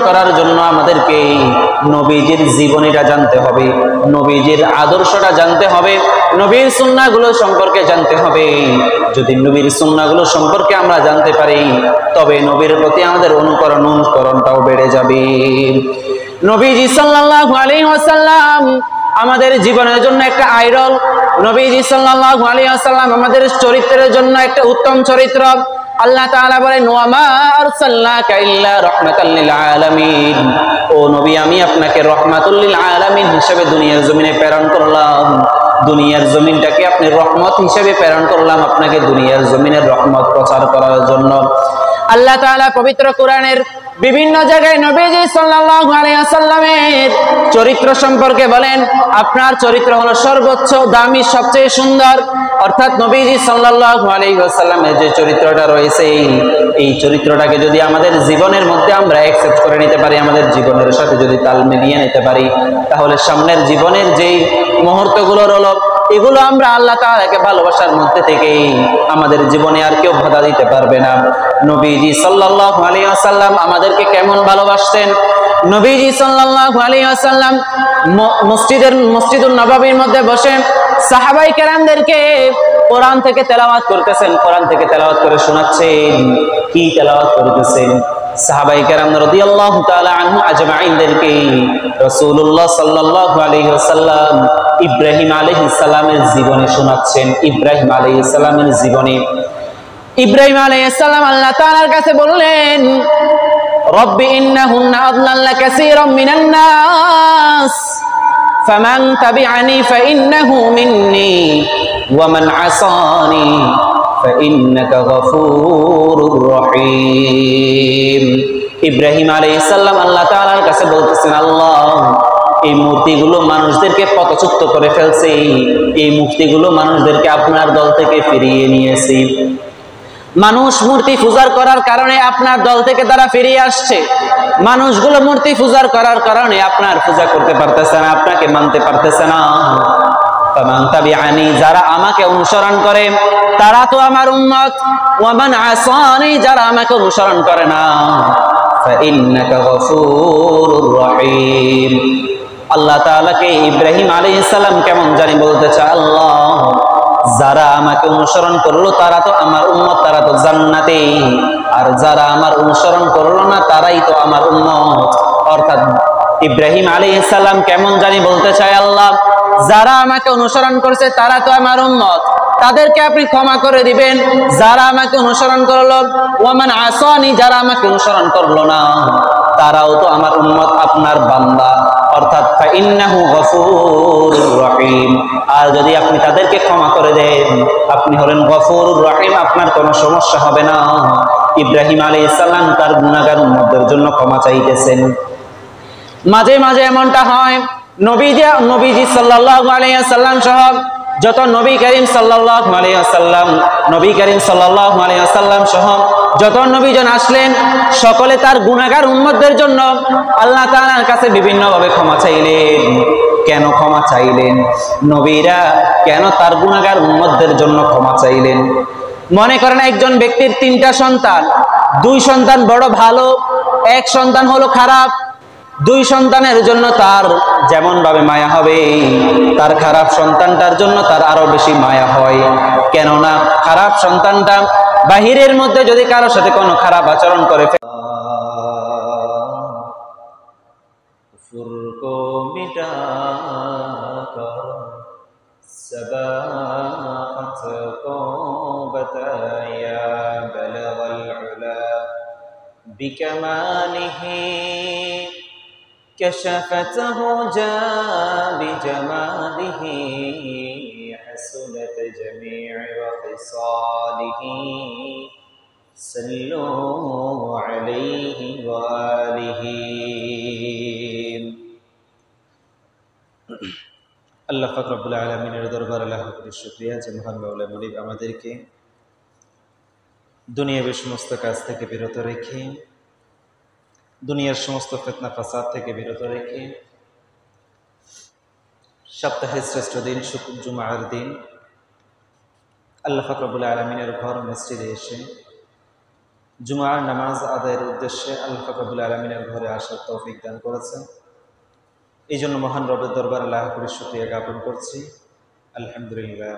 করার জন্য আমাদেরকে নবীজির জীবনীটা জানতে হবে, নবীজির আদর্শটা জানতে হবে, নবীর সুন্নাহগুলো সম্পর্কে জানতে হবে। যদি নবীর সুন্নাহগুলো সম্পর্কে আমরা জানতে পারি, তবে নবীর প্রতি আমাদের অনুকরণটাও বেড়ে যাবে। নবীজি সাল্লাল্লাহু আলাইহি ওয়াসাল্লাম আমাদের জীবনের জন্য একটা আইডল। নবীজি সাল্লাল্লাহু আলাইহি ওয়াসাল্লাম আমাদের চরিত্রের জন্য একটা উত্তম চরিত্র। আল্লাহ তাআলা বলেন, ওয়া মা আরসালনাকা ইল্লা রাহমাতাল লিল আলামিন। ও নবী, আমি আপনাকে রাহমাতুল লিল আলামিন হিসেবে দুনিয়ার জমিনে প্রেরণ করলাম। দুনিয়ার জমিনটাকে আপনি রহমত হিসেবে প্রেরণ করলাম, আপনাকে দুনিয়ার জমিনের রহমত প্রচার করার জন্য। আল্লাহ তাআলা পবিত্র কোরআনের বিভিন্ন জায়গায় নবীজি সাল্লাল্লাহু আলাইহি ওয়াসাল্লামের চরিত্র সম্পর্কে বলেন, আপনার চরিত্র হলো সর্বোচ্চ দামি, সবচেয়ে সুন্দর। অর্থাৎ নবীজি সাল্লাল্লাহু আলাইহি ওয়াসাল্লামের যে চরিত্রটা রয়েছে, এই চরিত্রটাকে যদি আমাদের জীবনের মধ্যে আমরা অ্যাকসেপ্ট করে নিতে পারি, আমাদের জীবনের সাথে যদি তাল মিলিয়ে নিতে পারি, তাহলে সামনের জীবনের যেই মুহূর্তগুলো রইল, এগুলো আমরা আল্লাহ তাআলাকে ভালোবাসার মধ্যে থেকেই আমাদের জীবনে আর কেউ বাধা দিতে পারবে না। নবীজি সাল্লাল্লাহু আলাইহি ওয়াসাল্লাম আমাদেরকে কেমন ভালোবাসতেন? নবীজি সাল্লাল্লাহু আলাইহি ওয়াসাল্লাম মসজিদুন নববীর মধ্যে বসে সাহাবায়ে কেরামদেরকে কোরআন থেকে তেলাওয়াত করতেছেন, কোরআন থেকে তেলাওয়াত করে শোনাচ্ছেন। কি তেলাওয়াত করতেছেন? সাহাবায়ে কেরাম রাদিয়াল্লাহু তাআলা আনহু আজমাইনদেরকে রাসূলুল্লাহ সাল্লাল্লাহু আলাইহি ওয়াসাল্লাম ইব্রাহিম আলাইহিস সালামের জীবনী শোনাচ্ছেন। ইব্রাহিম আলাইহিস সালামের জীবনী। ইব্রাহিম আলাইহিস সালাম আল্লাহ তাআলার কাছে বললেন, রব্বি ইন্নাহুন্না আদলাল্না কাসীরাম মিনান নাস ফামান তাবিআনি ফাইন্নাহু মিন্নি ওয়া মান আসানি ফাইন্নাকা গফুরুর রহিম। ইব্রাহিম আলাইহিস সালাম আল্লাহ তাআলার কাছে বলতেছেন, আল্লাহ, এই মূর্তিগুলো মানুষদেরকে পথচ্যুত করে ফেলছে, এই মূর্তিগুলো মানুষদেরকে আপনার দল থেকে ফিরিয়ে নিয়েছে। মানুষ মূর্তি পূজার করার কারণে আপনার দল থেকে তারা ফিরিয়ে আসছে। মানুষগুলো মূর্তি পূজার করার কারণে আপনার পূজা করতে পারতেছে না, আপনাকে মানতে পারতেছে না। ফামান তাবিআনি, যারা আমাকে অনুসরণ করে তারা তো আমার উম্মত। ওয়া মান আসানি, যারা আমাকে অনুসরণ করে না, ফাইন্নাকা গফুরুর রহিম। আল্লাহ তাআলাকে ইব্রাহিম আলাইহিস সালাম কেমন জানি বলতে চায়, আল্লাহ, যারা আমাকে অনুসরণ করলো তারা তো আমার উম্মত, তারা তো জান্নাতে, আর যারা আমার অনুসরণ করলো না তারাই তো আমার উম্মত। অর্থাৎ ইব্রাহিম আলাইহিস সালাম কেমন জানি বলতে চায়, আল্লাহ, যারা আমাকে অনুসরণ করছে তারা তো আমার উম্মত, তাদেরকে আপনি ক্ষমা করে দিবেন। যারা আমাকে অনুসরণ করলো, ওয়া মান আসানি, যারা আমাকে অনুসরণ করলো না, তারাও তো আমার উম্মত, আপনার বান্দা। অর্থাৎ ফাইন্নাহু গফুরুর রহিম। আর যদি আপনি তাদেরকে ক্ষমা করে দেন, আপনি হলেন গফুরুর রহিম, আপনার কোনো সমস্যা হবে না। ইব্রাহিম আলাইহিস সালাম তার গুনাহগার উম্মতদের জন্য ক্ষমা চাইতেছেন। মাঝে মাঝে এমনটা হয়, নবীজি সাল্লাল্লাহু আলাইহি ওয়াসাল্লাম সহ যত নবী করিম সাল্লাল্লাহু আলাইহি ওয়াসাল্লাম, নবী করিম সাল্লাল্লাহু আলাইহি ওয়াসাল্লাম সহ যত নবীজন আসলেন, সকলে তার গুনাহগার উম্মতদের জন্য আল্লাহ তাআলার কাছে বিভিন্নভাবে ক্ষমা চাইলেন। কেন ক্ষমা চাইলেন? নবীরা কেন তার গুনাহগার উম্মতদের জন্য ক্ষমা চাইলেন? মনে করেন একজন ব্যক্তির 3টা সন্তান, 2 সন্তান বড় ভালো, 1 সন্তান হলো খারাপ। 2 সন্তানের জন্য তার যেমন ভাবে মায়া হবে, তার খারাপ সন্তানটার জন্য তার আরো বেশি মায়া হয়। কেননা খারাপ সন্তানটা বাহিরের মধ্যে যদি কারোর সাথে কোনো খারাপ আচরণ করে ফুরকো মিটা সবাত কো বতায়া বলগল উলা বিকমালিহি كشفته جاء بجماله حسنت جميع خصاله صلوا عليه وآله। আল্লাহ পাক রব্বুল আলামিনের দরবারে লাখ কোটি শুকরিয়া যে মহান মাওলা মুনিব আমাদেরকে দুনিয়ার সমস্ত কাজ থেকে বিরত রেখে, দুনিয়ার সমস্ত ফিতনা ফাসাদ থেকে বিরত রেখে সপ্তাহের শ্রেষ্ঠ দিন জুমার দিন আল্লাহ পাক রব্বুল আলামিনের ঘর মসজিদে এসে জুমার নামাজ আদায়ের উদ্দেশ্যে আল্লাহ রাব্বুল আলামিনের ঘরে আসার তৌফিক দান করেছেন। এই জন্য মহান রবের দরবারে লাখ কোটি শুকরিয়া জ্ঞাপন করছি। আলহামদুলিল্লাহ।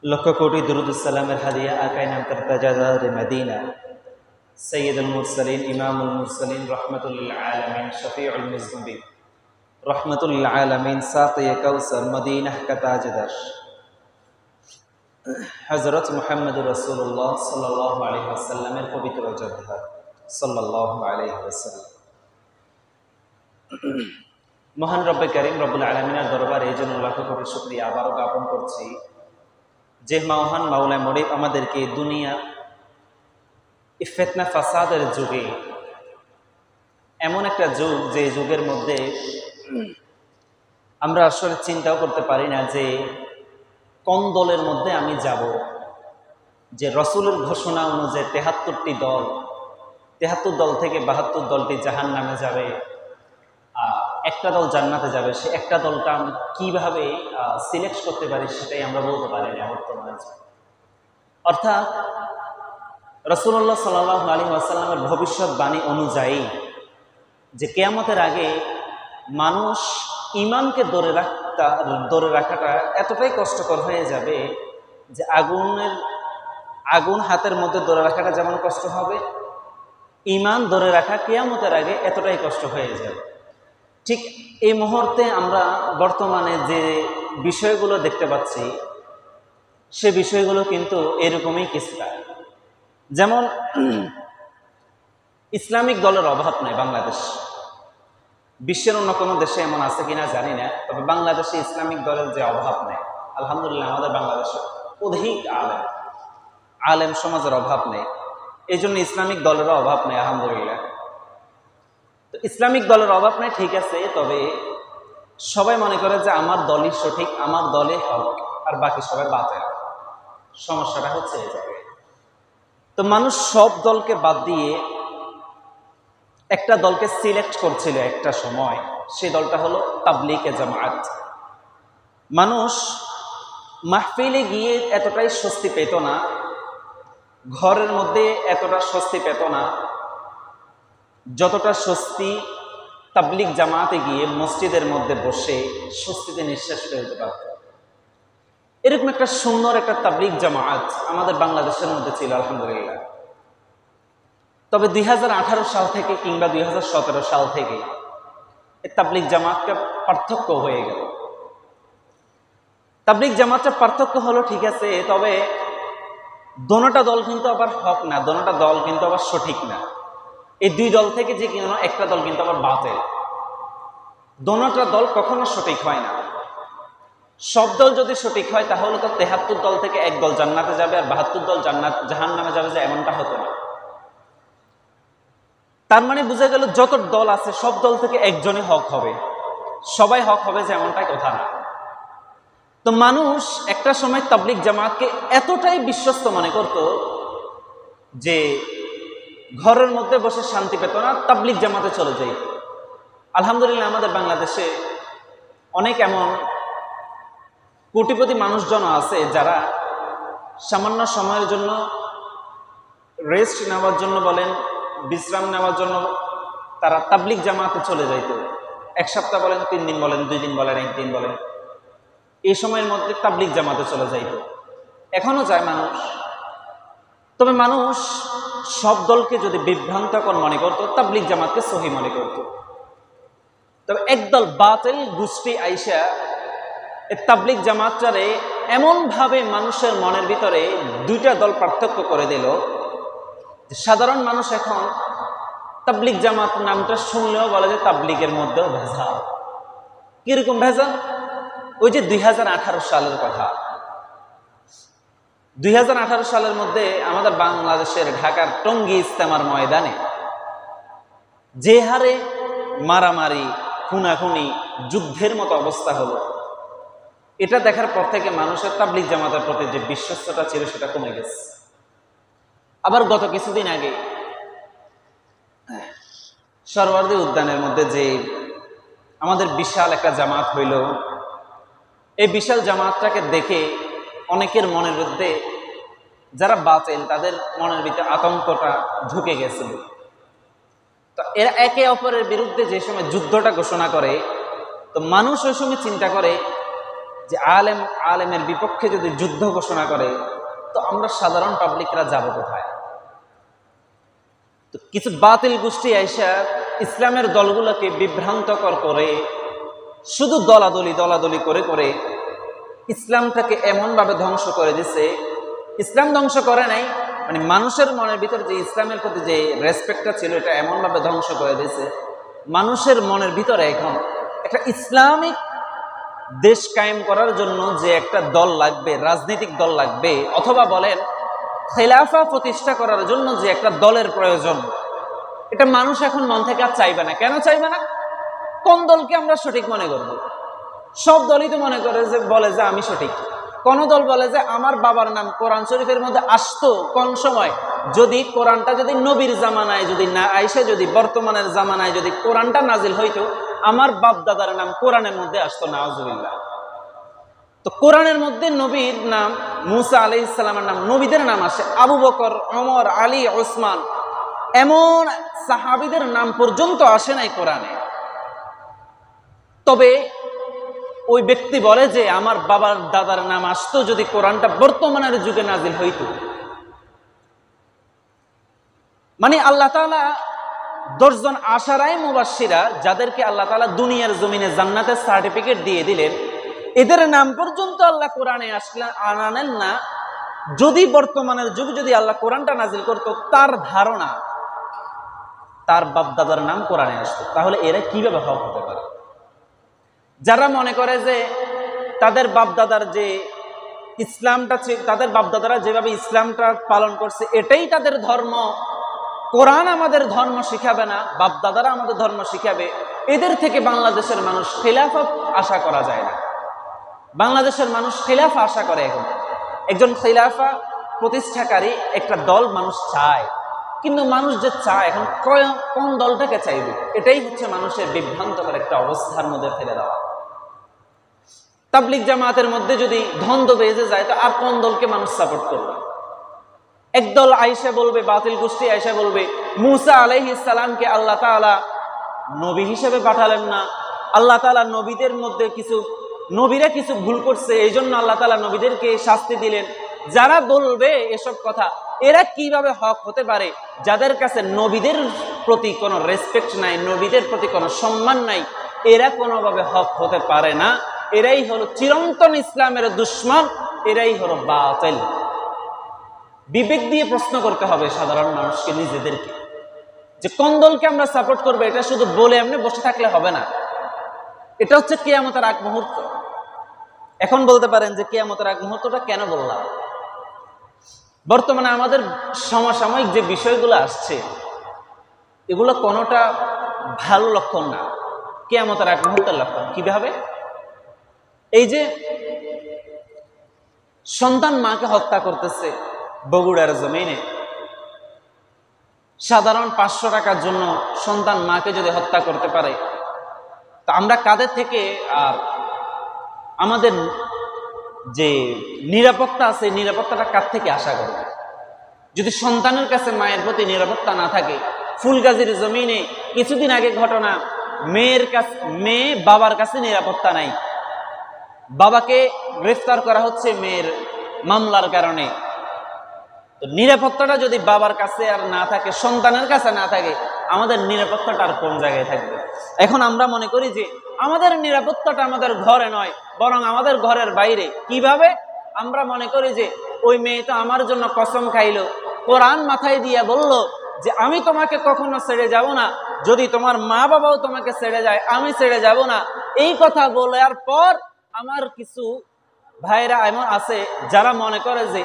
লক্ষ কোটি দুরূদ সালামের হাদিয়া আকায়ে নাম তাজাদার মদিনা সৈয়দুল মুরসালিন ইমামুল মুরসালিন রাহমাতুল লিল আলামিন শফিউল মুজনিবিন রাহমাতুল লিল আলামিন সাকিয়ে কাউসার মদিনা কা তাজদার হযরত মুহাম্মদুর রাসূলুল্লাহ সাল্লাল্লাহু আলাইহি ওয়াসাল্লামের পবিত্র জদ্দার সাল্লাল্লাহু আলাইহি ওয়াসাল্লাম। মহান রব্বে কারীম রব্বুল আলামিনের দরবারে এই জন্য লাখ কোটি শুকরিয়া আবারও জ্ঞাপন করছি যে মহান মাওলা মুরিদ আমাদেরকে দুনিয়া ফিতনা ফাসাদের যুগে, এমন একটা যুগ যে যুগের মধ্যে আমরা আসলে চিন্তাও করতে পারি না যে কোন দলের মধ্যে আমি যাব। যে রসুলের ঘোষণা অনুযায়ী ৭৩টি দল, ৭৩ দল থেকে ৭২ দলটি জাহান্নামে যাবে, একটা দল জান্নাতে যাবে। সে একটা দলটা আমি কীভাবে সিলেক্ট করতে পারি সেটাই আমরা বলতে পারি না বর্তমানে। অর্থাৎ রাসূলুল্লাহ সাল্লাল্লাহু আলাইহি ওয়াসাল্লামের ভবিষ্যৎবাণী অনুযায়ী যে কিয়ামতের আগে মানুষ ঈমানকে ধরে রাখাটা এতটাই কষ্টকর হয়ে যাবে যে আগুন হাতের মধ্যে ধরে রাখাটা যেমন কষ্ট হবে, ঈমান ধরে রাখা কিয়ামতের আগে এতটাই কষ্ট হয়ে যাবে। ঠিক এই মুহূর্তে আমরা বর্তমানে যে বিষয়গুলো দেখতে পাচ্ছি সে বিষয়গুলো কিন্তু এরকমই কিছুটা। যেমন ইসলামিক দলের অভাব নেই বাংলাদেশ। বিশ্বের অন্য কোনো দেশে এমন আছে কিনা জানি না, তবে বাংলাদেশে ইসলামিক দলের যে অভাব নেই, আলহামদুলিল্লাহ আমাদের বাংলাদেশে অধিক আলেম সমাজের অভাব নেই। এই জন্য ইসলামিক দলেরও অভাব নেই আলহামদুলিল্লাহ। তো ইসলামিক দলের অভাব নেই ঠিক আছে, তবে সবাই মনে করে যে আমার দলই সঠিক, আমার দলে হক, আর বাকি সবাই বাতিল। সমস্যাটা হচ্ছে এই জায়গায়। তো মানুষ সব দলকে বাদ দিয়ে একটা দলকে সিলেক্ট করছিল একটা সময়, সেই দলটা হলো তাবলীগে জামাত। মানুষ মাহফিলে গিয়ে এতটাই স্বস্তি পেত না, ঘরের মধ্যে এতটা স্বস্তি পেত না যতটা স্বস্তি তাবলীগ জামাতে গিয়ে মসজিদের মধ্যে বসে স্বস্তিতে নিঃশ্বাস ফেলতে পারত। এরকম একটা সুন্দর একটা তাবলীগ জামাত আমাদের বাংলাদেশের মধ্যে ছিল আলহামদুলিল্লাহ। তবে ২০১৮ সাল থেকে কিংবা ২০১৭ সাল থেকে এই তাবলীগ জামাতটা পার্থক্য হয়ে গেল। তাবলীগ জামাতটা পার্থক্য হলো ঠিক আছে, তবে দোনোটা দল কিন্তু আবার হক না, দোনোটা দল কিন্তু আবার সঠিক না। এই দুই দল থেকে যে কোনো একটা দল কিন্তু আবার বাতিল। দোনোটা দল কখনো সঠিক হয় না। সব দল যদি সঠিক হয় তাহলে তো ৭৩ দল থেকে এক দল জান্নাতে যাবে আর ৭২ দল জাহান্নামে যাবে, যে এমনটা হতো না। তার মানে বোঝা গেল যত দল আছে সব দল থেকে একজনই হক হবে, সবাই হক হবে, যে এমনটাই কথা না। তো মানুষ একটা সময় তাবলীগ জামাতকে এতটাই বিশ্বস্ত মনে করত যে ঘরের মধ্যে বসে শান্তি পেত না, তাবলীগ জামাতে চলে যাইত। আলহামদুলিল্লাহ আমাদের বাংলাদেশে অনেক এমন কোটিপতি মানুষজন আছে যারা সামান্য সময়ের জন্য রেস্ট নেওয়ার জন্য বলেন, বিশ্রাম নেওয়ার জন্য তারা তাবলীগ জামাতে চলে যাইত। এক সপ্তাহ বলেন, 3 দিন বলেন, 2 দিন বলেন, 1 দিন বলেন, এই সময়ের মধ্যে তাবলীগ জামাতে চলে যাইত। এখনো যায় মানুষ। তবে মানুষ সব দলকে যদি বিভ্রান্তকর মনে করত, তাবলীগ জামাতকে সহি মনে করত। তবে একদল বাতিল গোষ্ঠী আইসা এই তাবলীগ জামাতটারে এমনভাবে মানুষের মনের ভিতরে দুইটা দল পার্থক্য করে দিল, সাধারণ মানুষ এখন তাবলীগ জামাত নামটা শুনলেও বলে যে তাবলীগের মধ্যেও ভেজাল। কিরকম ভেজাল? ওই যে ২০১৮ সালের কথা। ২০১৮ সালের মধ্যে আমাদের বাংলাদেশের ঢাকার টঙ্গী ইজতেমার ময়দানে যে হারে মারামারি, খুনাখুনি, যুদ্ধের মতো অবস্থা হলো, এটা দেখার পর থেকে মানুষের তাবলীগ জামাতের প্রতি যে বিশ্বস্ততা ছিল সেটা কমে গেছে। আবার গত কিছুদিন আগে সরওয়ার্দী উদ্যানের মধ্যে যে আমাদের বিশাল একটা জামাত হইল, এই বিশাল জামাতটাকে দেখে অনেকের মনের মধ্যে যারা বাতিল তাদের মনের ভিতরে আতঙ্কটা ঢুকে গেছিল। তো এরা একে অপরের বিরুদ্ধে যে সময় যুদ্ধটা ঘোষণা করে, তো মানুষ ওই সময় চিন্তা করে যে আলেমের বিপক্ষে যদি যুদ্ধ ঘোষণা করে তো আমরা সাধারণ পাবলিকরা যাব কোথায়? তো কিছু বাতিল গোষ্ঠী আইসা ইসলামের দলগুলোকে বিভ্রান্তকর করে শুধু দলাদলি করে করে ইসলামটাকে এমনভাবে ধ্বংস করে দিছে। ইসলাম ধ্বংস করে নাই, মানে মানুষের মনের ভিতর যে ইসলামের প্রতি যে রেসপেক্টটা ছিল এটা এমনভাবে ধ্বংস করে দিয়েছে, মানুষের মনের ভিতরে এখন একটা ইসলামিক দেশ কায়েম করার জন্য যে একটা দল লাগবে, রাজনৈতিক দল লাগবে, অথবা বলেন খেলাফা প্রতিষ্ঠা করার জন্য যে একটা দলের প্রয়োজন, এটা মানুষ এখন মন থেকে আর চাইবে না। কেন চাইবে না? কোন দলকে আমরা সঠিক মনে করব? সব দলই তো মনে করে যে বলে যে আমি সঠিক। কোন দল বলে যে আমার বাবার নাম কোরআন শরীফের মধ্যে আসতো কোন সময়, যদি কোরআনটা যদি নবীর জামানায় যদি না আইসে, যদি বর্তমানের জামানায় যদি কোরআনটা নাজিল হইতো, আমার বাপ দাদার নাম কোরআনের মধ্যে আসতো, নাউজুবিল্লাহ। তো কোরআনের মধ্যে নবীর নাম, মুসা আলাইহিস সালামের নাম, নবীদের নাম আসে, আবু বকর, ওমর, আলী, ওসমান, এমন সাহাবীদের নাম পর্যন্ত আসে নাই কোরআনে। তবে ওই ব্যক্তি বলে যে আমার বাবার দাদার নাম আসতো যদি কোরআনটা বর্তমানের যুগে নাজিল হইতো। মানে আল্লাহ তাআলা 10 জন আশারায়ে মুবাশশিরা, যাদেরকে আল্লাহ তাআলা দুনিয়ার জমিনে জান্নাতের সার্টিফিকেট দিয়ে দিলেন, এদের নাম পর্যন্ত আল্লাহ কোরআনে আনেন না। যদি বর্তমানের যুগে যদি আল্লাহ কোরআনটা নাজিল করতো, তার ধারণা তার বাপ দাদার নাম কোরআনে আসতো, তাহলে এরা কিভাবে হক হতে পারে? যারা মনে করে যে তাদের বাপদাদার যে ইসলামটা, তাদের বাপদাদারা যেভাবে ইসলামটা পালন করছে এটাই তাদের ধর্ম, কোরআন আমাদের ধর্ম শিখাবে না, বাপদাদারা আমাদের ধর্ম শিখাবে, এদের থেকে বাংলাদেশের মানুষ খেলাফা আশা করা যায় না। বাংলাদেশের মানুষ খেলাফা আশা করে। এখন একজন খেলাফা প্রতিষ্ঠাকারী একটা দল মানুষ চায়, কিন্তু মানুষ যে চায় এখন কোন দলটাকে চাইবে, এটাই হচ্ছে মানুষের বিভ্রান্তকর একটা অবস্থার মধ্যে ফেলে দেওয়া। তাবলিগ জামাতের মধ্যে যদি দ্বন্দ্ব বেজে যায় তো আর কোন দলকে মানুষ সাপোর্ট করবে? একদল আয়েশা বলবে, বাতিল গোষ্ঠী আয়েশা বলবে মুসা আলাইহিস সালামকে আল্লাহ তাআলা নবী হিসেবে পাঠালেন না, আল্লাহ তাআলা নবীদের মধ্যে নবীরা কিছু ভুল করছে, এই জন্য আল্লাহ তাআলা নবীদেরকে শাস্তি দিলেন। যারা বলবে এসব কথা, এরা কিভাবে হক হতে পারে? যাদের কাছে নবীদের প্রতি কোনো রেসপেক্ট নাই, নবীদের প্রতি কোনো সম্মান নাই, এরা কোনোভাবে হক হতে পারে না। এরাই হলো চিরন্তন ইসলামের দুশমন, এরাই হলো বাতিল। বিবেক দিয়ে প্রশ্ন করতে হবে সাধারণ মানুষকে, নিজেদেরকে, যে কোন দলকে আমরা সাপোর্ট করবো। এটা শুধু বলে এমনি বসে থাকলে হবে না। এটা হচ্ছে কিয়ামতের আগ মুহূর্ত। এখন বলতে পারেন যে কিয়ামতের আগ মুহূর্তটা কেন বললাম? বর্তমানে আমাদের সমসাময়িক যে বিষয়গুলো আসছে, এগুলো কোনোটা ভালো লক্ষণ না, কিয়ামতের আগ মুহূর্তের লক্ষণ। কিভাবে? এই যে সন্তান মাকে হত্যা করতেছে বগুড়ার জমিনে, সাধারণ 500 টাকার জন্য সন্তান মাকে যদি হত্যা করতে পারে, তা আমরা কাদের থেকে আর আমাদের যে নিরাপত্তা আছে, নিরাপত্তাটা কার থেকে আশা করব? যদি সন্তানের কাছে মায়ের প্রতি নিরাপত্তা না থাকে। ফুলগাজীর জমিনে কিছুদিন আগে ঘটনা, মেয়ে বাবার কাছে নিরাপত্তা নাই, বাবাকে গ্রেফতার করা হচ্ছে মেয়ের মামলার কারণে। তো নিরাপত্তাটা যদি বাবার কাছে আর না থাকে, সন্তানের কাছে না থাকে, আমাদের নিরাপত্তাটা আর কোন জায়গায় থাকবে? এখন আমরা মনে করি যে আমাদের নিরাপত্তাটা আমাদের ঘরে নয়, বরং আমাদের ঘরের বাইরে। কিভাবে? আমরা মনে করি যে ওই মেয়ে তো আমার জন্য কসম খাইলো, কোরআন মাথায় দিয়ে বলল যে আমি তোমাকে কখনো ছেড়ে যাব না, যদি তোমার মা বাবাও তোমাকে ছেড়ে যায় আমি ছেড়ে যাব না। এই কথা বলার পর আমার কিছু ভাইরা এমন আছে যারা মনে করে যে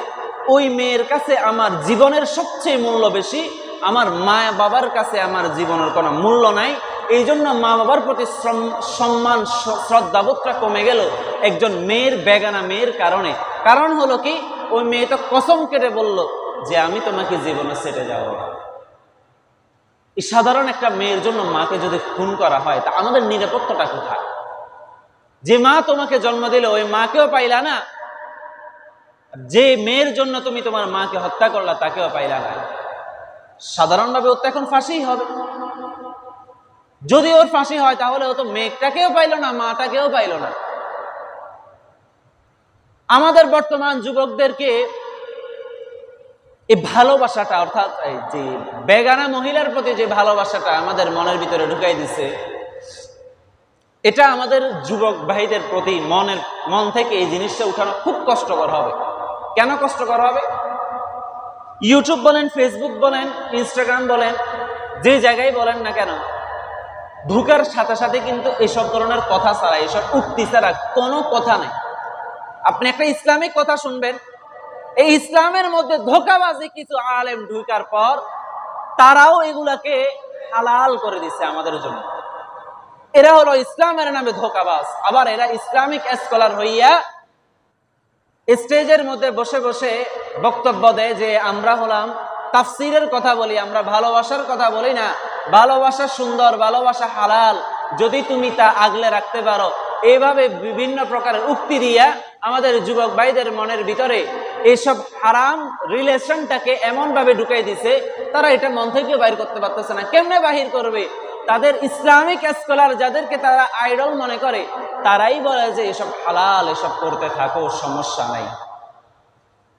ওই মেয়ের কাছে আমার জীবনের সবচেয়ে মূল্য বেশি, আমার মা বাবার কাছে আমার জীবনের কোনো মূল্য নাই, এই জন্য মা বাবার প্রতি সম্মান শ্রদ্ধাবোধটা কমে গেল একজন মেয়ের, বেগানা মেয়ের কারণে। কারণ হলো কি, ওই মেয়ে তো কসম কেটে বলল যে আমি তোমাকে জীবনে ছেড়ে যাব না। এই সাধারণ একটা মেয়ের জন্য মাকে যদি খুন করা হয়, তা আমাদের নিরাপত্তাটা কোথায়? যে মা তোমাকে জন্ম দিল ওই মাকেও পাইলা না, যে মেয়ের জন্য তুমি তোমার মাকে হত্যা করলা তাকেও পাইলা না। সাধারণভাবে ওর তো এখন ফাঁসি হবে। যদি ওর ফাঁসি হয় তাহলে ও তো মেয়েটাকেও পাইল না, মাটাকেও পাইল না। আমাদের বর্তমান যুবকদেরকে এই ভালোবাসাটা, অর্থাৎ এই যে বেগানা মহিলার প্রতি যে ভালোবাসাটা আমাদের মনের ভিতরে ঢুকাই দিছে, এটা আমাদের যুবক ভাইদের প্রতি মন থেকে এই জিনিসটা উঠানো খুব কষ্টকর হবে। কেন কষ্টকর হবে? ইউটিউব বলেন, ফেসবুক বলেন, ইনস্টাগ্রাম বলেন, যে জায়গায় বলেন না কেন, ঢুকার সাথে সাথে কিন্তু এসব ধরনের কথা ছাড়া, এসব উক্তি ছাড়া কোনো কথা নেই। আপনি একটা ইসলামিক কথা শুনবেন, এই ইসলামের মধ্যে ধোঁকাবাজি কিছু আলেম ঢুকার পর তারাও এগুলাকে হালাল করে দিচ্ছে আমাদের জন্য। এরা হলো ইসলামের নামে ধোঁকাবাজ। আবার এরা ইসলামিক স্কলার হইয়া স্টেজের মধ্যে বসে বসে বক্তব্য দেয় যে আমরা হলাম তাফসিরের কথা বলি, আমরা ভালোবাসার কথা বলি না, ভালোবাসা সুন্দর, ভালোবাসা হালাল, যদি তুমি তা আগলে রাখতে পারো। এইভাবে বিভিন্ন প্রকারের উক্তি দিয়া আমাদের যুবক ভাইদের মনের ভিতরে এইসব হারাম রিলেশনটাকে এমন ভাবে ঢুকাই দিছে, তারা এটা মন থেকে বাইর করতে পারতেছে না। কেমনে বাহির করবে? তাদের ইসলামিক স্কলার যাদেরকে তারা আইডল মনে করে, তারাই বলে যে এসব হালাল, এসব করতে থাকো, সমস্যা নাই।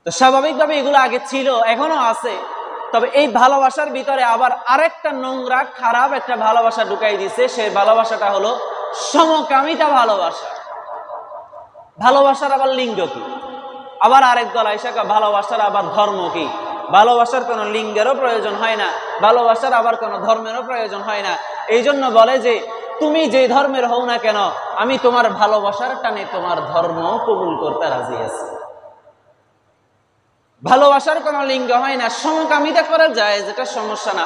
তো স্বাভাবিকভাবে এগুলো আগে ছিল, এখনো আছে। তবে এই ভালোবাসার ভিতরে আবার আরেকটা নোংরা খারাপ একটা ভালোবাসা ঢুকাই দিছে। সেই ভালোবাসাটা হলো সমকামিতা ভালোবাসা। ভালোবাসার আবার লিঙ্গ কি? আবার আরেক দল আইসা ভালোবাসার আবার ধর্ম কি? ভালোবাসার কোনো লিঙ্গেরও প্রয়োজন হয় না, ভালোবাসার আবার কোনো ধর্মেরও প্রয়োজন হয় না। এই জন্য বলে যে তুমি যে ধর্মের হও না কেন, আমি তোমার ভালোবাসার টানে তোমার ধর্ম কবুল করতে রাজি আছি। ভালোবাসার কোনো লিঙ্গ হয় না, সমকামিতা করা যায়, যেটা সমস্যা না।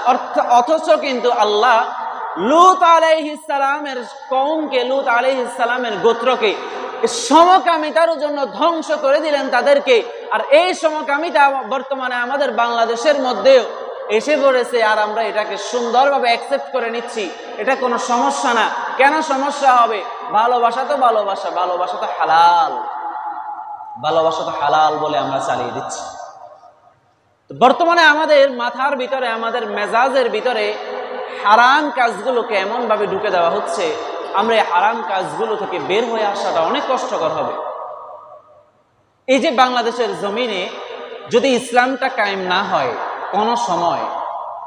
অথচ কিন্তু আল্লাহ লূত আলাইহিস সালামের কওমকে, লূত আলাইহিস সালামের গোত্রকে সমকামিতার জন্য ধ্বংস করে দিলেন তাদেরকে। আর এই সমকামিতা বর্তমানে আমাদের বাংলাদেশের মধ্যেও এসে পড়েছে, আর আমরা এটাকে সুন্দরভাবে অ্যাকসেপ্ট করে নিচ্ছি। এটা কোনো সমস্যা না। কেন সমস্যা হবে? ভালোবাসা তো ভালোবাসা, ভালোবাসা তো হালাল, ভালোবাসা তো হালাল বলে আমরা চালিয়ে দিচ্ছি। বর্তমানে আমাদের মাথার ভিতরে, আমাদের মেজাজের ভিতরে হারাম কাজগুলোকে এমন ভাবে ঢুকে দেওয়া হচ্ছে, আমরা এই হারাম কাজগুলো থেকে বের হয়ে আসাটা অনেক কষ্টকর হবে। এই যে বাংলাদেশের জমিনে যদি ইসলামটা কায়েম না হয়, কোন সময়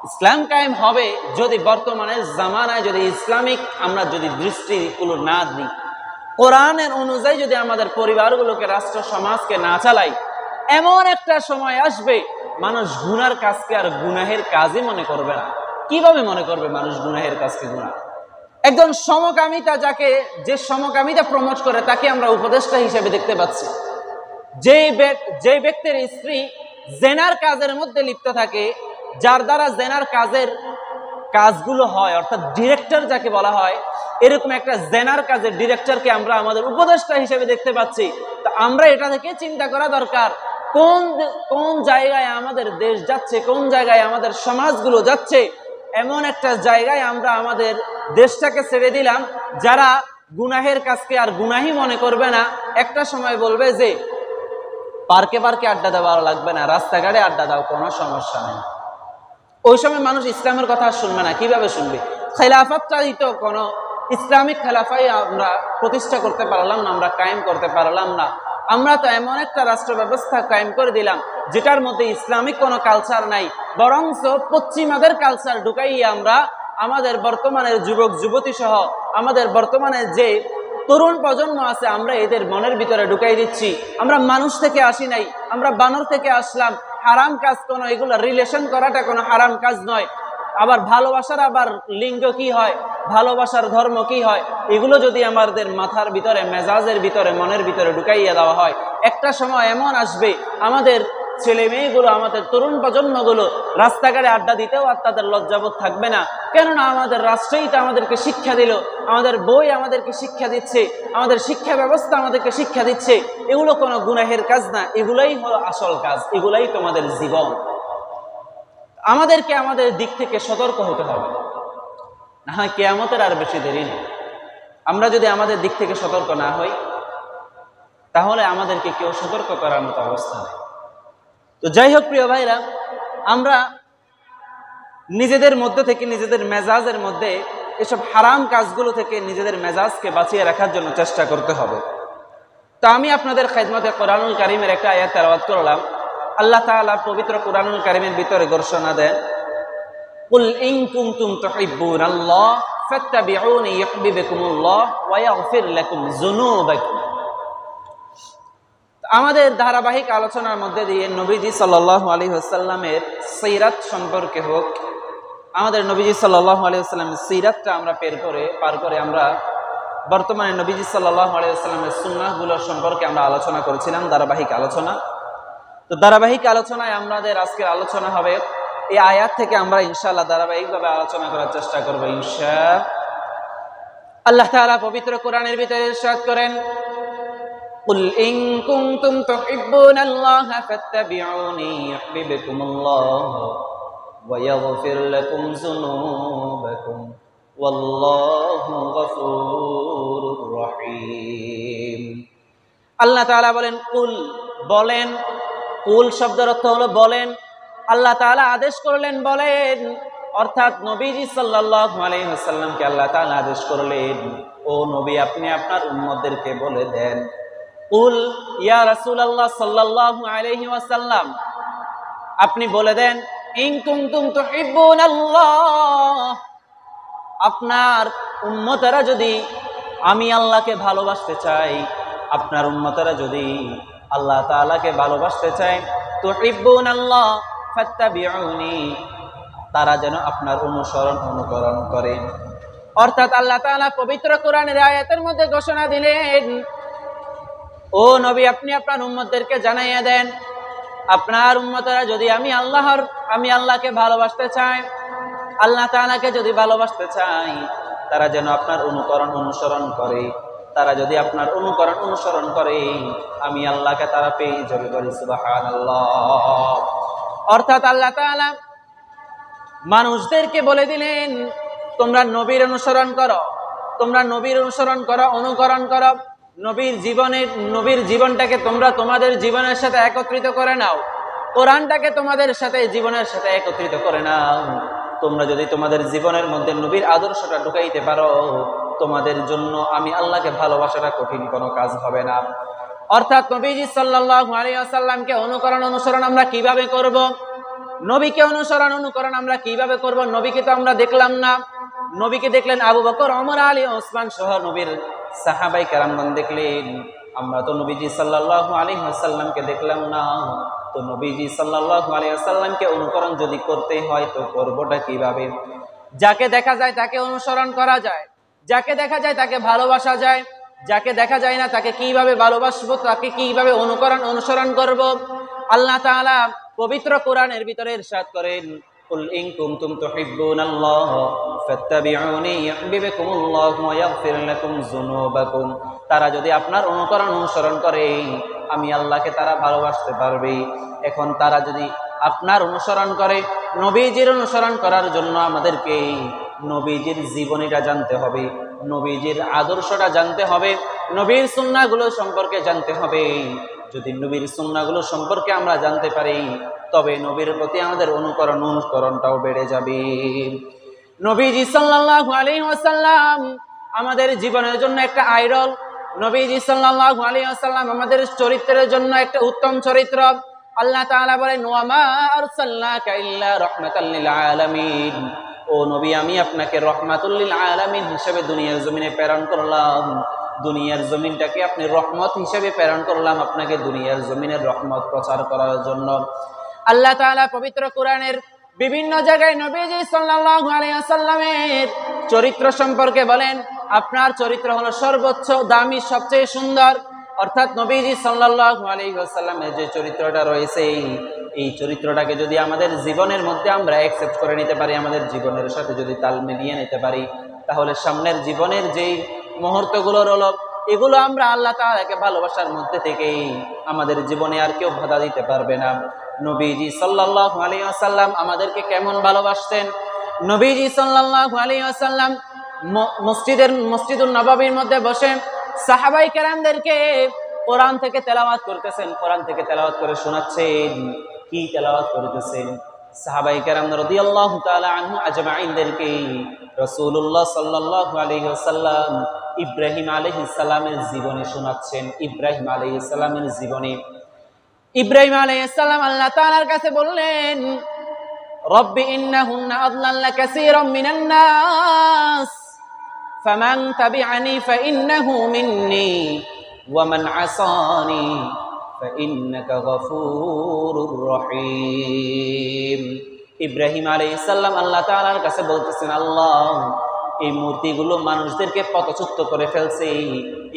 ইসলাম কায়েম হবে যদি বর্তমানের জামানায় যদি ইসলামিক আমরা যদি দৃষ্টিগুলো না দিই, কোরআনের অনুযায়ী যদি আমাদের পরিবারগুলোকে, রাষ্ট্র সমাজকে না চালাই, এমন একটা সময় আসবে মানুষ গুনার কাজকে আর গুনাহের কাজই মনে করবে না। কিভাবে মনে করবে মানুষ গুনাহের কাজকে গুনাহ? একজন সমকামিতা, যে সমকামিতা প্রমোট করে, তাকে আমরা উপদেষ্টা হিসেবে দেখতে পাচ্ছি। যে ব্যক্তির স্ত্রী জেনার কাজের মধ্যে লিপ্ত থাকে, যার দ্বারা জেনার কাজগুলো হয়, অর্থাৎ ডিরেক্টর যাকে বলা হয়, এরকম একটা জেনার কাজের ডিরেক্টরকে আমরা আমাদের উপদেষ্টা হিসেবে দেখতে পাচ্ছি। তো আমরা এটা থেকে চিন্তা করা দরকার, কোন জায়গায় আমাদের দেশ যাচ্ছে, কোন জায়গায় আমাদের সমাজগুলো যাচ্ছে। এমন একটা জায়গায় আমরা আমাদের দেশটাকে ছেড়ে দিলাম, যারা গুনাহের কাজকে আর গুনাহি মনে করবে না। একটা সময় বলবে যে পার্কে পার্কে আড্ডা দেওয়া লাগবে না, রাস্তাঘাটে আড্ডা দাও, কোনো সমস্যা নেই। ওই সময় মানুষ ইসলামের কথা শুনবে না। কিভাবে শুনবে? খেলাফতটাই তো কোনো ইসলামিক খেলাফাই আমরা প্রতিষ্ঠা করতে পারলাম না, আমরা কায়েম করতে পারলাম না। আমরা তো এমন একটা রাষ্ট্র ব্যবস্থা কায়েম করে দিলাম যেটার মধ্যে ইসলামিক কোনো কালচার নাই, বরঞ্চ পশ্চিমাদের কালচার ঢুকাইয়া আমরা আমাদের বর্তমানের যুবক যুবতী সহ আমাদের বর্তমানে যে তরুণ প্রজন্ম আছে, আমরা এদের মনের ভিতরে ঢুকাই দিচ্ছি। আমরা মানুষ থেকে আসি নাই, আমরা বানর থেকে আসলাম। হারাম কাজ কোনো, এগুলো রিলেশন করাটা কোনো হারাম কাজ নয়। আবার ভালোবাসার আবার লিঙ্গ কি হয়, ভালোবাসার ধর্ম কি হয়, এগুলো যদি আমাদের মাথার ভিতরে, মেজাজের ভিতরে, মনের ভিতরে ঢুকাইয়া দেওয়া হয়, একটা সময় এমন আসবে আমাদের ছেলে মেয়েগুলো, আমাদের তরুণ প্রজন্মগুলো রাস্তাঘাটে আড্ডা দিতেও আর তাদের লজ্জাবোধ থাকবে না। কেননা আমাদের রাষ্ট্রই তো আমাদেরকে শিক্ষা দিল, আমাদের বই আমাদেরকে শিক্ষা দিচ্ছে, আমাদের শিক্ষা ব্যবস্থা আমাদেরকে শিক্ষা দিচ্ছে। এগুলো কোনো গুনাহের কাজ না, এগুলাই হলো আসল কাজ, এগুলাই তোমাদের জীবন। আমাদেরকে আমাদের দিক থেকে সতর্ক হতে হবে, না হয় কিয়ামতের আর বেশি দেরি নেই। আমরা যদি আমাদের দিক থেকে সতর্ক না হই, তাহলে আমাদেরকে কেউ সতর্ক করার মতো অবস্থা নেই। তো যাই হোক প্রিয় ভাইরা, আমরা নিজেদের মধ্যে থেকে, নিজেদের মেজাজের মধ্যে এসব হারাম কাজগুলো থেকে নিজেদের মেজাজকে বাঁচিয়ে রাখার জন্য চেষ্টা করতে হবে। তো আমি আপনাদের খেদমতে কোরআনুল কারীমের একটা আয়াত তেলাওয়াত করলাম। আল্লাহ তাআলা পবিত্র কোরআনুল কারীমের ভিতরে ঘোষণা দেন, কুল ইন কুনতুম তুহিব্বুনাল্লাহ ফাত্তাবিউনি ইউহিব্বুকুমুল্লাহ ওয়া ইয়াগফির লাকুম যুনুবাকুম। আমাদের ধারাবাহিক আলোচনার মধ্যে দিয়ে নবীজি সাল্লাল্লাহু আলাইহি ওয়াসাল্লামের সিরাত সম্পর্কে হোক, আমাদের নবীজি সাল্লাল্লাহু আলাইহি ওয়াসাল্লামের সিরাতটা আমরা পার করে আমরা বর্তমানে নবীজি সাল্লাল্লাহু আলাইহি ওয়াসাল্লামের সুন্নাহগুলো সম্পর্কে আমরা আলোচনা করেছিলাম, ধারাবাহিক আলোচনা। তো ধারাবাহিক আলোচনায় আমাদের আজকের আলোচনা হবে এই আয়াত থেকে আমরা ইনশাআল্লাহ ধারাবাহিকভাবে আলোচনা করার চেষ্টা করব ইনশাআল্লাহ। আল্লাহ তাআলা পবিত্র কোরআনের ভিতরে ইরশাদ করেন, কুল ইন কুনতুম তুহিব্বুনাল্লাহা ফাত্তাবিউনি ইউহিব্বুকুমুল্লাহ ওয়া ইয়াগফির লাকুম যুনুবাকুম ওয়াল্লাহু গফুরুর রহিম। আল্লাহ তাআলা বলেন, কুল, বলেন। কুল শব্দের অর্থ হলো বলেন। আল্লাহ তাআলা আদেশ করলেন বলেন, অর্থাৎ নবীজি সাল্লাল্লাহু আলাইহি ওয়াসাল্লামকে আল্লাহ তাআলা আদেশ করলেন, ও নবী আপনি আপনার উম্মতদেরকে বলে দেন। কুল ইয়া রাসূলুল্লাহ সাল্লাল্লাহু আলাইহি ওয়াসাল্লাম, আপনি বলে দেন, ইন কুনতুম তুহিব্বুনাল্লাহ, আপনার উম্মতেরা যদি আমি আল্লাহকে ভালোবাসতে চাই, আপনার উম্মতেরা যদি আল্লাহ তাআলাকে ভালোবাসতে চায়, তুহিব্বুনাল্লাহ ফাত্তাবিউনি, তারা যেন আপনার অনুকরণ করে। অর্থাৎ আল্লাহ তাআলা পবিত্র কোরআনের আয়াতের মধ্যে ঘোষণা দিলেন, ও নবী আপনি আপনার উম্মতদেরকে জানাইয়া দেন, আপনার উম্মতেরা যদি আমি আল্লাহকে ভালোবাসতে চাই, আল্লাহ তাআলাকে যদি ভালোবাসতে চাই, তারা যেন আপনার অনুসরণ করে। তারা যদি আপনার অনুসরণ করে, আমি আল্লাহকে তারা পেয়ে যাবে। বলি সুবহানাল্লাহ। অর্থাৎ আল্লাহ তাআলা মানুষদেরকে বলে দিলেন, তোমরা নবীর অনুসরণ করো, তোমরা নবীর অনুসরণ করো, অনুকরণ করো। নবীর জীবনটাকে তোমরা তোমাদের জীবনের সাথে একত্রিত করে নাও, কোরআনটাকে তোমাদের সাথে জীবনের সাথে একত্রিত করে নাও। তোমরা যদি তোমাদের জীবনের মধ্যে নবীর আদর্শটা ঢুকাইতে পারো, তোমাদের জন্য আমি আল্লাহকে ভালোবাসাটা কঠিন কোনো কাজ হবে না। অর্থাৎ নবীজি সাল্লাল্লাহু আলাইহি ওয়াসাল্লামকে অনুসরণ আমরা কিভাবে করব? নবীকে অনুকরণ আমরা কিভাবে করব? নবীকে তো আমরা দেখলাম না। নবীকে দেখলেন আবু বকর, ওমর, আলী, ওসমান সহ নবীর সাহাবায়ে কেরামগণ দেখলেন। আমরা তো নবীজি সাল্লাল্লাহু আলাইহি ওয়াসাল্লামকে দেখলাম না। তো নবীজি সাল্লাল্লাহু আলাইহি ওয়াসাল্লামকে অনুকরণ যদি করতে হয় তো করবটা কিভাবে? যাকে দেখা যায় তাকে অনুসরণ করা যায়, যাকে দেখা যায় তাকে ভালোবাসা যায়, যাকে দেখা যায় না তাকে কিভাবে ভালোবাসবো, তাকে কিভাবে অনুসরণ করব? আল্লাহ তাআলা পবিত্র কোরআনের ভিতরে ইরশাদ করেন, কুল ইন কুনতুম তুহিব্বুনাল্লাহ ফাত্তাবিউনি ইউহিব্বুকুমুল্লাহ ওয়া ইয়াগফির লাকুম যুনুবাকুম। তারা যদি আপনার অনুসরণ করে, আমি আল্লাহকে তারা ভালোবাসতে পারবে। এখন তারা যদি আপনার অনুসরণ করে, নবীজির অনুসরণ করার জন্য আমাদেরকে নবীজির জীবনীটা জানতে হবে, নবীজির আদর্শটা জানতে হবে, নবীর সুন্নাহগুলো সম্পর্কে জানতে হবে। যদি নবীর সুন্নাহগুলো সম্পর্কে আমরা জানতে পারি, তবে নবীর প্রতি আমাদের অনুকরণটাও বেড়ে যাবে। নবীজি সাল্লাল্লাহু আলাইহি ওয়াসাল্লাম আমাদের জীবনের জন্য একটা আইডল। নবীজি সাল্লাল্লাহু আলাইহি ওয়াসাল্লাম আমাদের চরিত্রের জন্য একটা উত্তম চরিত্র। আল্লাহ তাআলা বলেন, ওয়া মা আরসালনাকা ইল্লা রাহমাতাল লিল আলামিন, ও নবী আমি আপনাকে রহমাতুল লিল আলামিন হিসেবে দুনিয়ার জমিনে প্রেরণ করলাম। দুনিয়ার জমিনটাকে আপনি রহমত হিসেবে প্রেরণ করলাম, আপনাকে দুনিয়ার জমিনের রহমত প্রচার করার জন্য। আল্লাহ তাআলা পবিত্র কোরআনের বিভিন্ন জায়গায় নবীজি সাল্লাল্লাহু আলাইহি ওয়াসাল্লামের চরিত্র সম্পর্কে বলেন, আপনার চরিত্র হলো সর্বোচ্চ দামি, সবচেয়ে সুন্দর। অর্থাৎ নবীজি সাল্লাল্লাহু আলাইহি ওয়াসাল্লামের যে চরিত্রটা রয়েছে, এই চরিত্রটাকে যদি আমাদের জীবনের মধ্যে আমরা অ্যাকসেপ্ট করে নিতে পারি, আমাদের জীবনের সাথে যদি তাল মিলিয়ে নিতে পারি, তাহলে সামনের জীবনের যেই মুহূর্তগুলো রইল, এগুলো আমরা আল্লাহ তাআলাকে ভালোবাসার মধ্যে থেকেই আমাদের জীবনে আর কেউ বাধা দিতে পারবে না। নবীজি সাল্লাল্লাহু আলাইহি ওয়াসাল্লাম আমাদেরকে কেমন ভালোবাসতেন? নবীজি সাল্লাল্লাহু আলাইহি ওয়াসাল্লাম মসজিদুন নববীর মধ্যে বসে সাহাবায়ে কেরামদেরকে কোরআন থেকে তেলাওয়াত করতেছেন, কোরআন থেকে তেলাওয়াত করে শোনাচ্ছেন। কি তেলাওয়াত করতেছেন? সাহাবায়ে কেরাম রাদিয়াল্লাহু তাআলা আনহু আজমাইনদেরকে রাসূলুল্লাহ সাল্লাল্লাহু আলাইহি ওয়াসাল্লাম ইব্রাহিম আলাইহিস সালামের জীবনী শোনাচ্ছেন। ইব্রাহিম আলাইহিস সালামের জীবনী। ইব্রাহিম আলাইহিস সালাম আল্লাহ তাআলার কাছে বললেন, রব্বি ইন্নাহুন্না আদলাল্না কাসীরাম মিনান নাস ফামান তাবিআনি ফাইন্নাহু মিন্নী ওয়া মান আসানি ফাইন্নাকা গফুরুর রহিম। ইব্রাহিম আলাইহিস সালাম আল্লাহ তাআলার কাছে বলতেছেন, আল্লাহ, এই মূর্তিগুলো মানুষদেরকে পথচ্যুত করে ফেলছে,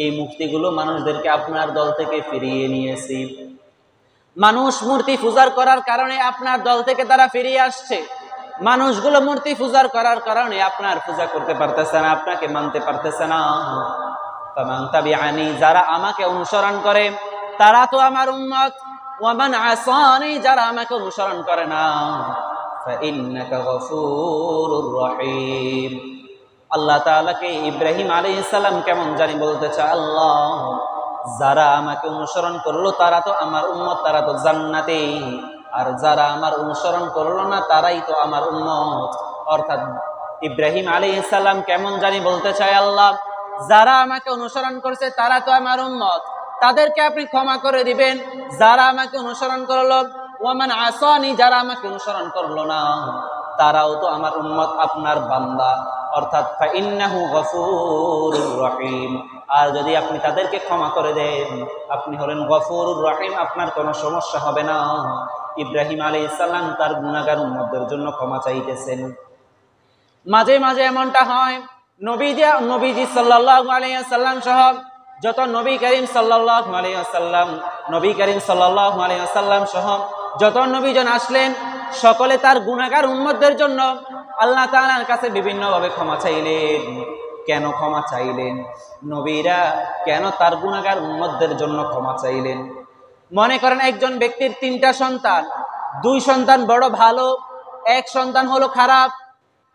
এই মূর্তিগুলো মানুষদেরকে আপনার দল থেকে ফিরিয়ে নিয়েছে। মানুষ মূর্তি পূজার করার কারণে আপনার দল থেকে তারা ফিরিয়ে আসছে। মানুষগুলো মূর্তি পূজার করার কারণে আপনার পূজা করতে পারতেছে না, আপনাকে মানতে পারতেছে না। ফামান তাবিআনি, যারা আমাকে অনুসরণ করে তারা তো আমার উম্মত। ওয়া মান আসানি, যারা আমাকে অনুসরণ করে না, ফাইন্নাকা গফুরুর রহিম। আল্লাহ তাআলাকে ইব্রাহিম আলাইহিস সালাম কেমন জানি বলতে চায়, আল্লাহ, যারা আমাকে অনুসরণ করলো তারা তো আমার উম্মত, তারা তো জান্নাতে, আর যারা আমার অনুসরণ করলো না তারাই তো আমার উম্মত। অর্থাৎ ইব্রাহিম আলাইহিস সালাম কেমন জানি বলতে চায়, আল্লাহ, যারা আমাকে অনুসরণ করছে তারা তো আমার উম্মত, তাদেরকে আপনি ক্ষমা করে দিবেন। যারা আমাকে অনুসরণ করলো, ওয়ামান আসানি, যারা আমাকে অনুসরণ করলো না, তারাও তো আমার উম্মত, আপনার বান্দা। অর্থাৎ ফাইন্নাহু গফুরুর রহিম। আর যদি আপনি তাদেরকে ক্ষমা করে দেন, আপনি হলেন গফুরুর রহিম, আপনার কোনো সমস্যা হবে না। ইব্রাহিম আলাইহিস সালাম তার গুনাহগার উম্মতদের জন্য ক্ষমা চাইতেছেন। মাঝে মাঝে এমনটা হয়, নবীজি সাল্লাল্লাহু আলাইহি ওয়াসাল্লাম সহ যত নবী করিম সাল্লাল্লাহু আলাইহি ওয়াসাল্লাম, নবী করিম সাল্লাল্লাহু আলাইহি ওয়াসাল্লাম সহ যত নবীজন আসলেন, সকলে তার গুনাহগার উম্মতদের জন্য আল্লাহ তাআলার কাছে বিভিন্নভাবে ক্ষমা চাইলেন। কেন ক্ষমা চাইলেন? নবীরা কেন তার গুনাহগার উম্মতদের জন্য ক্ষমা চাইলেন? মনে করেন একজন ব্যক্তির 3টা সন্তান, 2 সন্তান বড় ভালো, 1 সন্তান হলো খারাপ।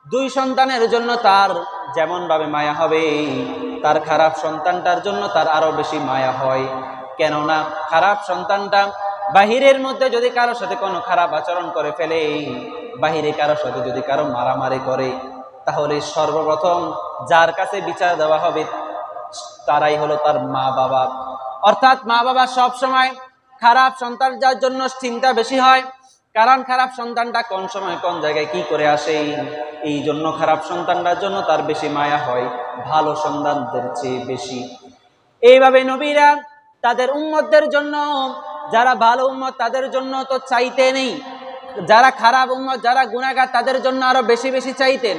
2 সন্তানের জন্য তার যেমন ভাবে মায়া হবে, তার খারাপ সন্তানটার জন্য তার আরো বেশি মায়া হয়। কেননা খারাপ সন্তানটা বাহিরের মধ্যে যদি কারোর সাথে কোনো খারাপ আচরণ করে ফেলে, বাহিরে কারোর সাথে যদি কারো মারামারি করে, তাহলে সর্বপ্রথম যার কাছে বিচার দেওয়া হবে তারাই হলো তার মা বাবা। অর্থাৎ মা বাবা সব সময় খারাপ সন্তান যার জন্য চিন্তা বেশি হয়, কারণ খারাপ সন্তানটা কোন সময় কোন জায়গায় কি করে আসে, এই জন্য খারাপ সন্তানটার জন্য তার বেশি মায়া হয় ভালো সন্তানদের চেয়ে বেশি। এইভাবে নবীরা তাদের উম্মতদের জন্য, যারা ভালো উম্মত তাদের জন্য তো চাইতে নেই, যারা খারাপ উম্মত, যারা গুনাহগার তাদের জন্য আরো বেশি বেশি চাইতেন।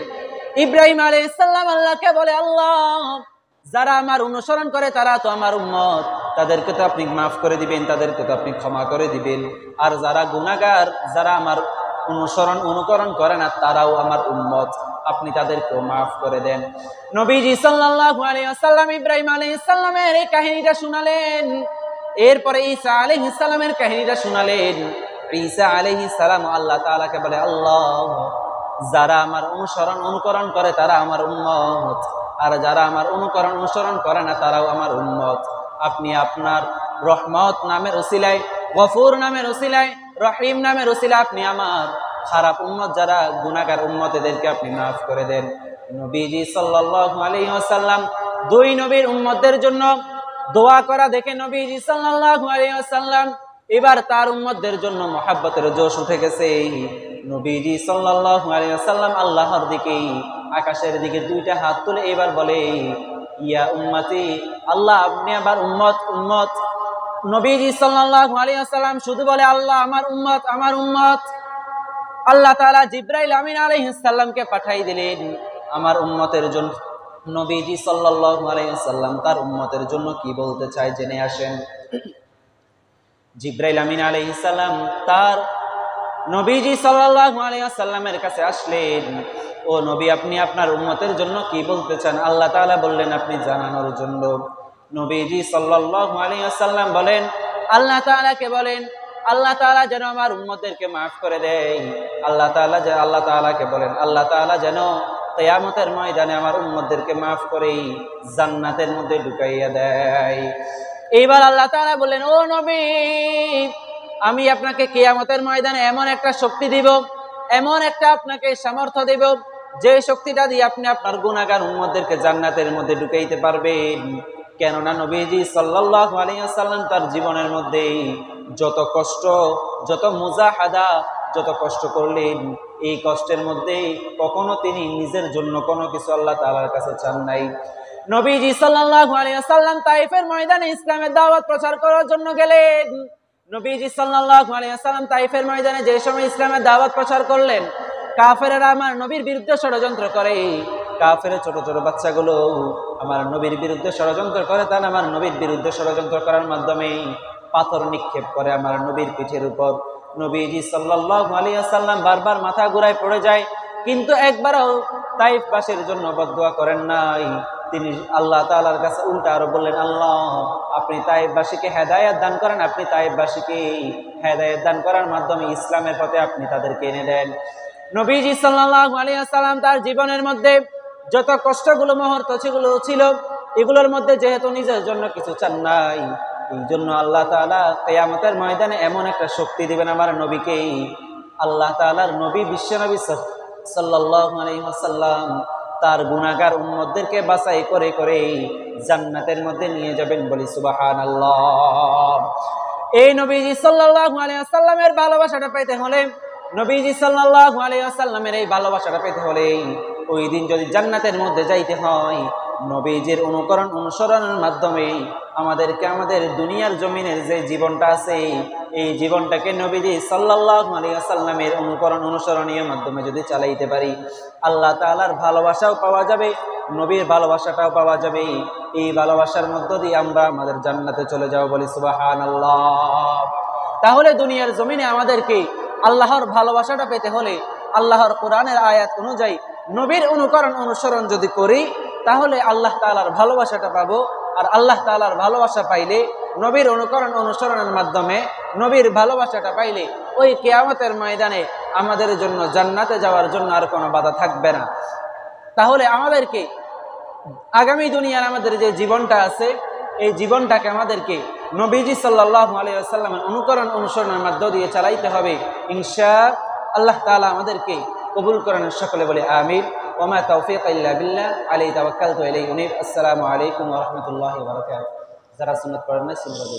ইব্রাহিম আলাইহিস সালাম আল্লাহকে বলে, আল্লাহ, যারা আমার অনুসরণ করে তারা তো আমার উম্মত, তাদেরকে তো আপনি মাফ করে দিবেন, তাদেরকে তো আপনি ক্ষমা করে দিবেন। আর যারা গুনাহগার, যারা আমার অনুকরণ করে না, তারাও আমার উম্মত, আপনি তাদেরকেও মাফ করে দেন। নবীজি সাল্লাল্লাহু আলাইহি ওয়াসাল্লাম ইব্রাহিম আলাইহিস সালামের এই কাহিনীটা শুনালেন। এরপরে ঈসা আলাইহিস সালামের কাহিনীটা শুনালেন। ঈসা আলাইহিস সালাম আল্লাহ তাআলাকে বলে, আল্লাহ, যারা আমার অনুকরণ করে তারা আমার উম্মত, আর যারা আমার অনুসরণ করে না তারাও আমার উম্মত। আপনি আপনার রহমত নামের উসিলায়, গফুর নামের উসিলায়, রহিম নামের উসিলায় আপনি আমার খারাপ উম্মত, যারা গুনাহগার উম্মত, এদেরকে আপনি মাফ করে দেন। নবীজি সাল্লাল্লাহু আলাইহি ওয়াসাল্লাম 2 নবীর উম্মতদের জন্য দোয়া করা দেখে নবীজি সাল্লাল্লাহু আলাইহি ওয়াসাল্লাম এবার তার উম্মতদের জন্য মহব্বতের জোশ উঠে গেছে। নবীজি সাল্লাল্লাহু আলাইহি ওয়াসাল্লাম আল্লাহর দিকে, আকাশের দিকে 2টা হাত তুলে এবার বলে, ইয়া উম্মতি, আল্লাহ, আপনি আবার উম্মত উম্মত। নবীজি সাল্লাল্লাহু আলাইহি ওয়াসাল্লাম শুধু বলে, আল্লাহ, আমার উম্মত আমার উম্মত। আল্লাহ তাআলা জিবরাইল আমিন আলাইহিস সালামকে পাঠিয়ে দিলেন আমার উম্মতের জন্য। নবীজি সাল্লাল্লাহু আলাইহি ওয়াসাল্লাম তার উম্মতের জন্য কি বলতে চায় জেনে আসেন। জিবরাইল আমিন আলাইহিস সালাম তার নবীজি সাল্লাল্লাহু আলাইহি ওয়াসাল্লামের কাছে আসলেন, ও নবী, আপনি আপনার উম্মতের জন্য কি বলতে চান? আল্লাহ তাআলা বললেন আপনি জানানোর জন্য। নবীজি সাল্লাল্লাহু আলাইহি ওয়াসাল্লাম বলেন, আল্লাহ তাআলাকে বলেন আল্লাহ তাআলা যেন আমার উম্মতদেরকে মাফ করে দেয়। আল্লাহ তাআলাকে বলেন আল্লাহ তাআলা যেন কিয়ামতের ময়দানে আমার উম্মতদেরকে মাফ করে জান্নাতের মধ্যে ঢুকাইয়া দেয়। এইবার আল্লাহ তাআলা বললেন, ও নবী, আমি আপনাকে কিয়ামতের ময়দানে এমন একটা শক্তি দিব, এমন একটা আপনাকে সামর্থ্য দেব, যে শক্তিটা দিয়ে আপনি আপনার গুনাহগার উম্মতদেরকে জান্নাতের মধ্যে ঢুকাইতে পারবেন। কেননা নবীজি সাল্লাল্লাহু আলাইহি ওয়াসাল্লাম তার জীবনের মধ্যে যত কষ্ট, যত মুজাহাদা, যত কষ্ট করলেন, এই কষ্টের মধ্যে কখনো তিনি নিজের জন্য কোনো কিছু আল্লাহ তাআলার কাছে চান নাই। নবীজি সাল্লাল্লাহু আলাইহি ওয়াসাল্লাম তাইফের ময়দানে ইসলামের দাওয়াত প্রচার করার জন্য গেলেন। নবীজি সাল্লাল্লাহু আলাইহি ওয়াসাল্লাম তাইফের ময়দানে যে সময় ইসলামের দাওয়াত প্রচার করলেন, কাফেরেরা আমার নবীর বিরুদ্ধে ষড়যন্ত্র করে। কাফেরের ছোট ছোট বাচ্চাগুলো আমার নবীর বিরুদ্ধে ষড়যন্ত্র করে, তারা আমার নবীর বিরুদ্ধে ষড়যন্ত্র করার মাধ্যমে পাথর নিক্ষেপ করে আমার নবীর পিঠের উপর। নবীজি সাল্লাল্লাহু আলাইহি ওয়াসাল্লাম বারবার মাথা ঘুরায় পড়ে যায়, কিন্তু একবারও তাইফবাসীর জন্য বদদুয়া করেন নাই। তিনি আল্লাহ তাআলার কাছে উল্টা আরো বললেন, আল্লাহ আপনি তাইফবাসীকে হেদায়েত দান করেন, আপনি তাইফবাসীকে হেদায়েত দান করার মাধ্যমে ইসলামের পথে আপনি তাদেরকে এনে দেন। নবীজি সাল্লাল্লাহু আলাইহি ওয়াসাল্লাম তার জীবনের মধ্যে যত কষ্টগুলো মুহূর্ত ছিল, এগুলোর মধ্যে যেহেতু নিজের জন্য কিছু চান নাই, এই জন্য আল্লাহ তাআলা কিয়ামতের ময়দানে এমন একটা শক্তি দিবেন আমার নবীকে। আল্লাহ তাআলার নবী বিশ্বনবী সাল্লাল্লাহু আলাইহি ওয়াসাল্লাম তার গুনাহগার উম্মতদেরকে বাছাই করে করে জান্নাতের মধ্যে নিয়ে যাবেন, বলি সুবহানাল্লাহ। এই নবীজি সাল্লাল্লাহু আলাইহি ওয়াসাল্লামের ভালোবাসাটা পেতে হলে, নবীজি সাল্লাল্লাহু আলাইহি ওয়াসাল্লামের এই ভালোবাসাটা পেতে হলে, ওই দিন যদি জান্নাতের মধ্যে যাইতে হয়, নবীজির অনুসরণের মাধ্যমে আমাদেরকে আমাদের দুনিয়ার জমিনের যে জীবনটা আছে, এই জীবনটাকে নবীজি সাল্লাল্লাহু আলাইহি ওয়াসাল্লামের অনুসরণীয় মাধ্যমে যদি চালাইতে পারি, আল্লাহ তাআলার ভালোবাসাও পাওয়া যাবে, নবীর ভালোবাসাটাও পাওয়া যাবে। এই ভালোবাসার মধ্য দিয়ে আমরা আমাদের জান্নাতে চলে যাব, বলি সুবহানাল্লাহ। তাহলে দুনিয়ার জমিনে আমাদেরকে আল্লাহর ভালোবাসাটা পেতে হলে আল্লাহর কোরআনের আয়াত অনুযায়ী নবীর অনুসরণ যদি করি, তাহলে আল্লাহ তাআলার ভালোবাসাটা পাবো। আর আল্লাহ তাআলার ভালোবাসা পাইলে, নবীর অনুসরণের মাধ্যমে নবীর ভালোবাসাটা পাইলে, ওই কিয়ামতের ময়দানে আমাদের জন্য জান্নাতে যাওয়ার জন্য আর কোনো বাধা থাকবে না। তাহলে আমাদেরকে আগামী দুনিয়ার আমাদের যে জীবনটা আছে, এই জীবনটাকে আমাদেরকে নবীজি সাল্লাল্লাহু আলাইহি ওয়াসাল্লামের অনুসরণের মধ্য দিয়ে চালাইতে হবে। ইনশাআল্লাহ তাআলা আমাদেরকে কবুল করেন, সকলে বলে আমিন। ওয়া মা তাওফীক ইল্লা বিল্লাহ, আলাইহি তাওয়াক্কালতু ইলাইহি উনীব। আসসালামু আলাইকুম ওয়া রাহমাতুল্লাহি ওয়া বারাকাতুহু। যারা সুন্নাত পড়েন না সুন্নাত